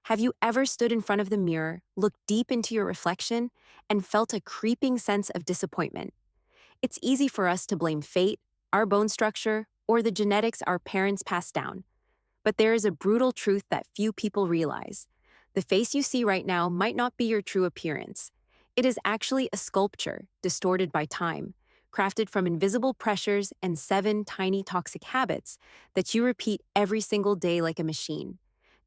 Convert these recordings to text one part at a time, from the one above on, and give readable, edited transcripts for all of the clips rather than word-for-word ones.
Have you ever stood in front of the mirror, looked deep into your reflection, and felt a creeping sense of disappointment? It's easy for us to blame fate, our bone structure, or the genetics our parents passed down. But there is a brutal truth that few people realize. The face you see right now might not be your true appearance. It is actually a sculpture, distorted by time, crafted from invisible pressures and 7 tiny toxic habits that you repeat every single day like a machine.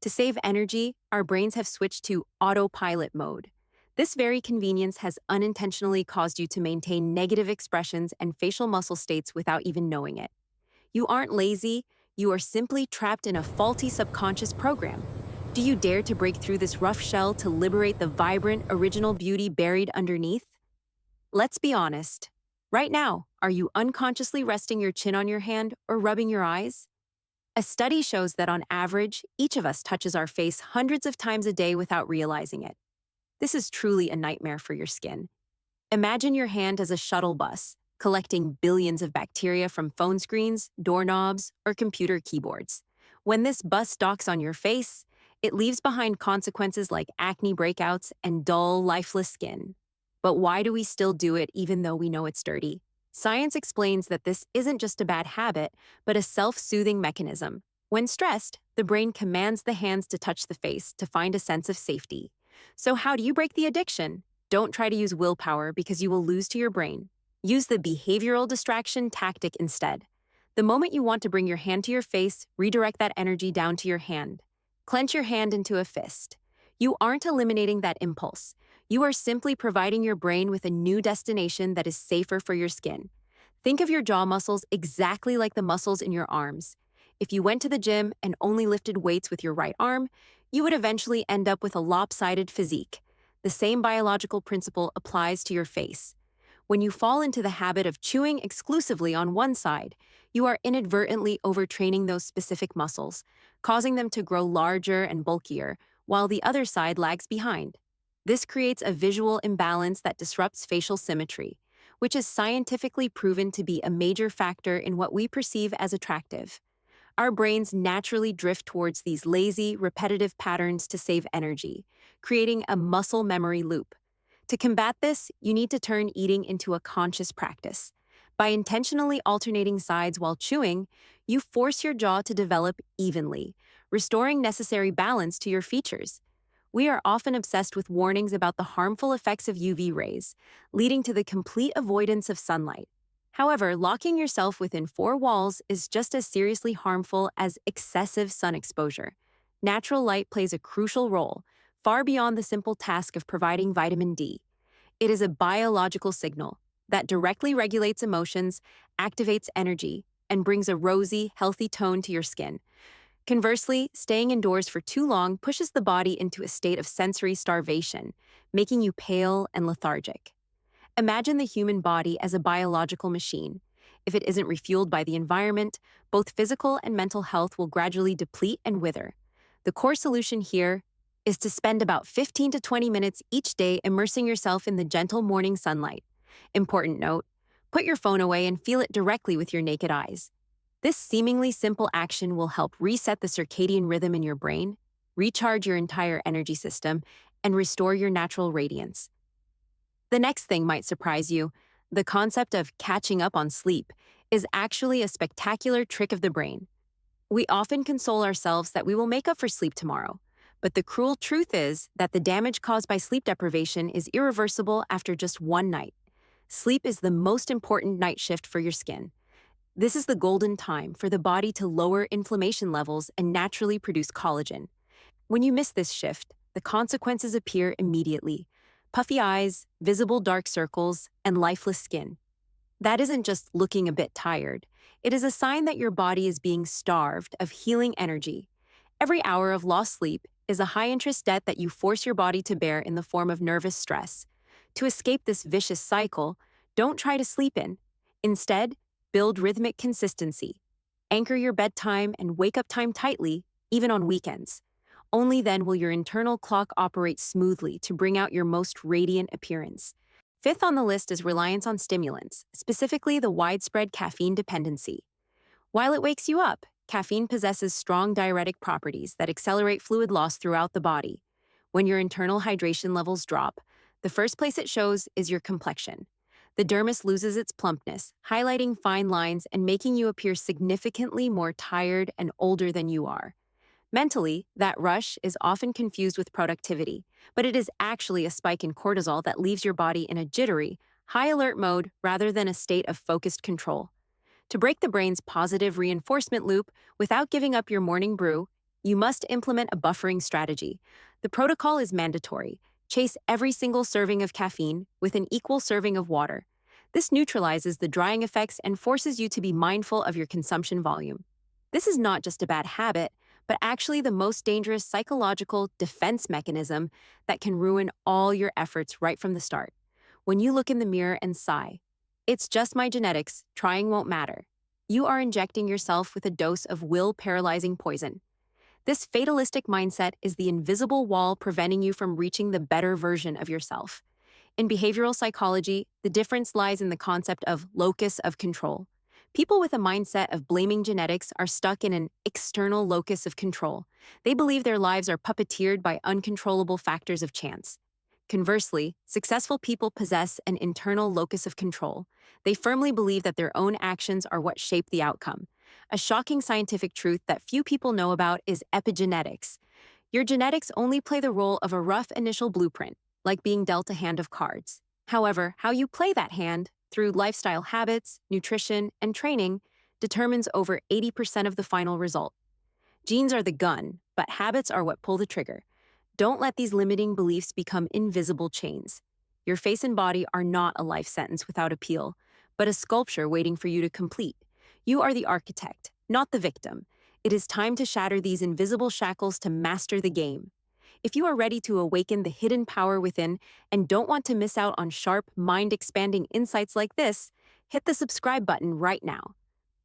To save energy, our brains have switched to autopilot mode. This very convenience has unintentionally caused you to maintain negative expressions and facial muscle states without even knowing it. You aren't lazy, you are simply trapped in a faulty subconscious program. Do you dare to break through this rough shell to liberate the vibrant, original beauty buried underneath? Let's be honest. Right now, are you unconsciously resting your chin on your hand or rubbing your eyes? A study shows that on average, each of us touches our face hundreds of times a day without realizing it. This is truly a nightmare for your skin. Imagine your hand as a shuttle bus, collecting billions of bacteria from phone screens, doorknobs, or computer keyboards. When this bus docks on your face, it leaves behind consequences like acne breakouts and dull, lifeless skin. But why do we still do it even though we know it's dirty? Science explains that this isn't just a bad habit, but a self-soothing mechanism. When stressed, the brain commands the hands to touch the face to find a sense of safety. So how do you break the addiction? Don't try to use willpower because you will lose to your brain. Use the behavioral distraction tactic instead. The moment you want to bring your hand to your face, redirect that energy down to your hand. Clench your hand into a fist. You aren't eliminating that impulse. You are simply providing your brain with a new destination that is safer for your skin. Think of your jaw muscles exactly like the muscles in your arms. If you went to the gym and only lifted weights with your right arm, you would eventually end up with a lopsided physique. The same biological principle applies to your face. When you fall into the habit of chewing exclusively on one side, you are inadvertently overtraining those specific muscles, causing them to grow larger and bulkier, while the other side lags behind. This creates a visual imbalance that disrupts facial symmetry, which is scientifically proven to be a major factor in what we perceive as attractive. Our brains naturally drift towards these lazy, repetitive patterns to save energy, creating a muscle memory loop. To combat this, you need to turn eating into a conscious practice. By intentionally alternating sides while chewing, you force your jaw to develop evenly, restoring necessary balance to your features. We are often obsessed with warnings about the harmful effects of UV rays, leading to the complete avoidance of sunlight. However, locking yourself within 4 walls is just as seriously harmful as excessive sun exposure. Natural light plays a crucial role, far beyond the simple task of providing vitamin D. It is a biological signal that directly regulates emotions, activates energy, and brings a rosy, healthy tone to your skin. Conversely, staying indoors for too long pushes the body into a state of sensory starvation, making you pale and lethargic. Imagine the human body as a biological machine. If it isn't refueled by the environment, both physical and mental health will gradually deplete and wither. The core solution here is to spend about 15 to 20 minutes each day immersing yourself in the gentle morning sunlight. Important note, put your phone away and feel it directly with your naked eyes. This seemingly simple action will help reset the circadian rhythm in your brain, recharge your entire energy system, and restore your natural radiance. The next thing might surprise you. The concept of catching up on sleep is actually a spectacular trick of the brain. We often console ourselves that we will make up for sleep tomorrow. But the cruel truth is that the damage caused by sleep deprivation is irreversible after just one night. Sleep is the most important night shift for your skin. This is the golden time for the body to lower inflammation levels and naturally produce collagen. When you miss this shift, the consequences appear immediately: puffy eyes, visible dark circles, and lifeless skin. That isn't just looking a bit tired. It is a sign that your body is being starved of healing energy. Every hour of lost sleep is a high-interest debt that you force your body to bear in the form of nervous stress. To escape this vicious cycle, don't try to sleep in. Instead, build rhythmic consistency. Anchor your bedtime and wake-up time tightly, even on weekends. Only then will your internal clock operate smoothly to bring out your most radiant appearance. Fifth on the list is reliance on stimulants, specifically the widespread caffeine dependency. While it wakes you up, caffeine possesses strong diuretic properties that accelerate fluid loss throughout the body. When your internal hydration levels drop, the first place it shows is your complexion. The dermis loses its plumpness, highlighting fine lines and making you appear significantly more tired and older than you are. Mentally, that rush is often confused with productivity, but it is actually a spike in cortisol that leaves your body in a jittery, high alert mode rather than a state of focused control. To break the brain's positive reinforcement loop without giving up your morning brew, you must implement a buffering strategy. The protocol is mandatory. Chase every single serving of caffeine with an equal serving of water. This neutralizes the drying effects and forces you to be mindful of your consumption volume. This is not just a bad habit, but actually the most dangerous psychological defense mechanism that can ruin all your efforts right from the start. When you look in the mirror and sigh, "It's just my genetics, trying won't matter," you are injecting yourself with a dose of will-paralyzing poison. This fatalistic mindset is the invisible wall preventing you from reaching the better version of yourself. In behavioral psychology, the difference lies in the concept of locus of control. People with a mindset of blaming genetics are stuck in an external locus of control. They believe their lives are puppeteered by uncontrollable factors of chance. Conversely, successful people possess an internal locus of control. They firmly believe that their own actions are what shape the outcome. A shocking scientific truth that few people know about is epigenetics. Your genetics only play the role of a rough initial blueprint, like being dealt a hand of cards. However, how you play that hand, through lifestyle habits, nutrition, and training, determines over 80% of the final result. Genes are the gun, but habits are what pull the trigger. Don't let these limiting beliefs become invisible chains. Your face and body are not a life sentence without appeal, but a sculpture waiting for you to complete. You are the architect, not the victim. It is time to shatter these invisible shackles to master the game. If you are ready to awaken the hidden power within and don't want to miss out on sharp, mind-expanding insights like this, hit the subscribe button right now.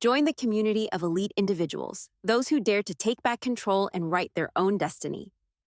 Join the community of elite individuals, those who dare to take back control and write their own destiny.